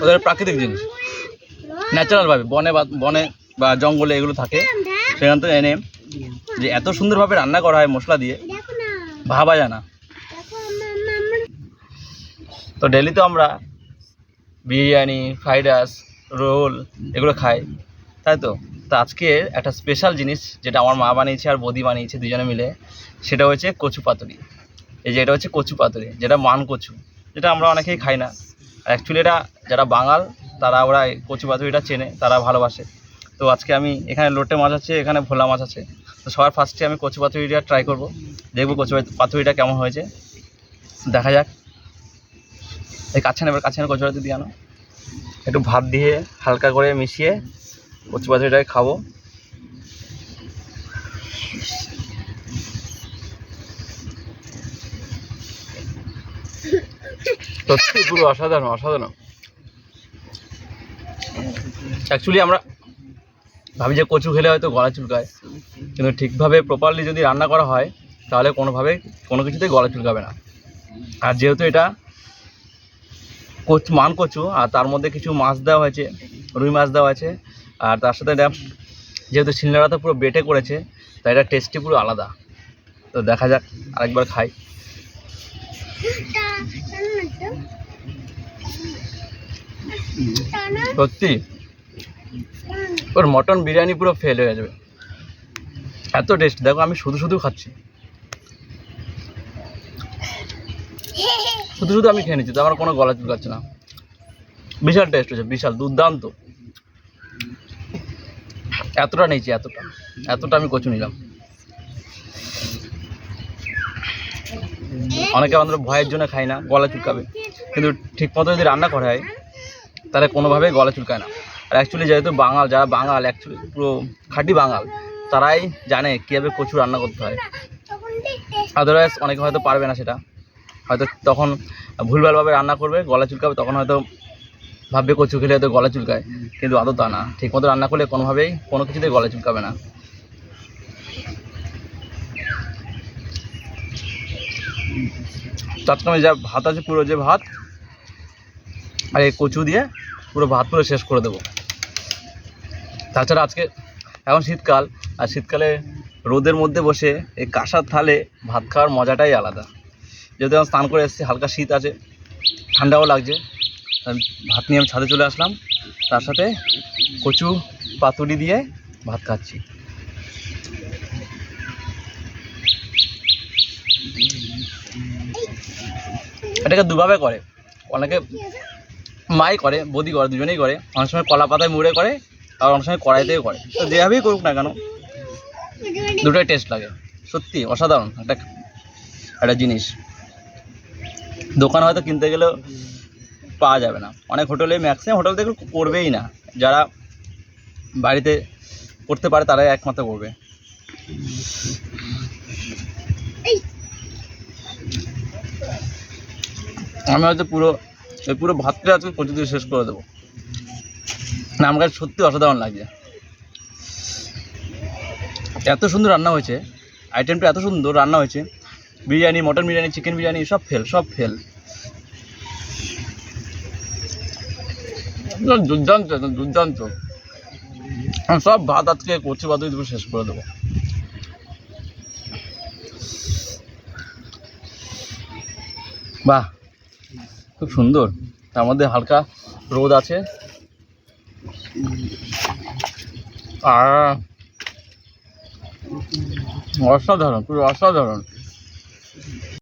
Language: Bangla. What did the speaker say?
ওদের প্রাকৃতিক জিনিস, ন্যাচারালভাবে বনে বা জঙ্গলে এগুলো থাকে, সেখান থেকে এনে যে এত সুন্দরভাবে রান্না করা হয় মশলা দিয়ে, ভাবা যায় না। তো ডেলি তো আমরা বিরিয়ানি, ফ্রাইড রাইস, রোল এগুলো খাই, তাই তো। তো আজকে একটা স্পেশাল জিনিস যেটা আমার মা বানিয়েছে আর বৌদি বানিয়েছে দুজনে মিলে, সেটা হচ্ছে কচু পাতুরি। এই যে এটা হচ্ছে কচু পাতুরি, যেটা মান কচু, যেটা আমরা অনেকেই খাই না। আর অ্যাকচুয়ালি এটা যারা বাঙাল তারা ওরা কচু পাতুরিটা চেনে, তারা ভালোবাসে। তো আজকে আমি এখানে লোটে মাছ আছে, এখানে ভোলা মাছ আছে। তো সবার ফার্স্টে আমি কচু পাতুরিটা ট্রাই করব, দেখবো কচু পাতুরিটা কেমন হয়েছে, দেখা যাক। এই কাছে নেবার কাছে কচু পাতুরি দিয়ে আনো, একটু ভাত দিয়ে হালকা করে মিশিয়ে কচু পাতুরিটাকে খাবো। সত্যি পুরো অসাধারণ অসাধারণ। অ্যাকচুয়ালি আমরা ভাবি যে কচু খেলে হয়তো গলা চুলকায়, কিন্তু ঠিকভাবে প্রপারলি যদি রান্না করা হয় তাহলে কোনো কিছুতেই গলা চুলকাবে না। আর যেহেতু এটা মান কচু, আর তার মধ্যে কিছু মাছ দেওয়া হয়েছে, রুই মাছ দেওয়া হয়েছে, আর তার সাথে এটা যেহেতু শিলনোড়াতে পুরো বেটে করেছে, তাই এটা টেস্টি পুরো আলাদা। তো দেখা যাক, আরেকবার খাই। সত্যি ওর মটন বিরিয়ানি পুরো ফেল হয়ে যাবে, এত টেস্ট। দেখো আমি শুধু শুধু খাচ্ছি, শুধু শুধু আমি খেয়ে নিচ্ছি, তো আমার কোনো গলা চুলকাচ্ছে না। বিশাল টেস্ট হয়েছে, বিশাল দুর্দান্ত। এতটা নিয়েছি, এতটা আমি কচু নিলাম। অনেকে আমাদের ভয়ের জন্য খাই না, গলা চুলকাবে, কিন্তু ঠিক মতো যদি রান্না করা হয় তাহলে কোনোভাবেই গলা চুলকায় না। আর অ্যাকচুয়ালি যেহেতু যারা বাঙাল অ্যাকচুয়ালি পুরো খাঁটি বাঙাল, তারাই জানে কীভাবে কচু রান্না করতে হয়। আদারওয়াইজ অনেকে হয়তো পারবে না, সেটা হয়তো তখন ভুলভালভাবে রান্না করবে, গলা চুলকাবে, তখন হয়তো ভাববে কচু খেলে হয়তো গলা চুলকায়, কিন্তু আদৌ তা না। ঠিক মতো রান্না করলে কোনোভাবেই কোনো কিছুতেই গলা চুলকাবে না। চটকামে যা ভাত আছে, পুরো যে ভাত আর এই কচু দিয়ে পুরো ভাত পুরো শেষ করে দেবো। তাছাড়া আজকে এখন শীতকাল, আর শীতকালে রোদের মধ্যে বসে এই কাঁসার থালে ভাত খাওয়ার মজাটাই আলাদা। যেহেতু এখন স্নান করে এসেছি, হালকা শীত আছে, ঠান্ডাও লাগছে, ভাত নিয়ে আমি ছাদে চলে আসলাম, তার সাথে কচু পাতুরি দিয়ে ভাত খাচ্ছি। এটাকে দুভাবে করে, অনেকে মাই করে, বৌদি করে, দুজনেই করে। অনেক সময় কলা পাতায় মুড়ে করে, আর অনেক সময় কড়াইতেও করে। তো যেভাবেই করুক না কেন, দুটোই টেস্ট লাগে। সত্যি অসাধারণ একটা জিনিস, দোকানে হয়তো কিনতে গেলেও পাওয়া যাবে না। অনেক হোটেলে, ম্যাক্সিমাম হোটেল থেকে করবেই না, যারা বাড়িতে করতে পারে তারাই একমাত্র করবে। আমি হয়তো পুরো ভাতটা আজকে কচু দিয়ে শেষ করে দেবো। না, আমার কাছে সত্যি অসাধারণ লাগছে, এত সুন্দর রান্না হয়েছে, আইটেমটা এত সুন্দর রান্না হয়েছে। বিরিয়ানি, মটন বিরিয়ানি, চিকেন বিরিয়ানি সব ফেল। দুর্দান্ত। সব ভাত আজকে কচু পাতুরি দিয়ে শেষ করে দেবো। বাহ, খুব সুন্দর। তার মধ্যে হালকা রোদ আছে, আর অসাধারণ, পুরো অসাধারণ।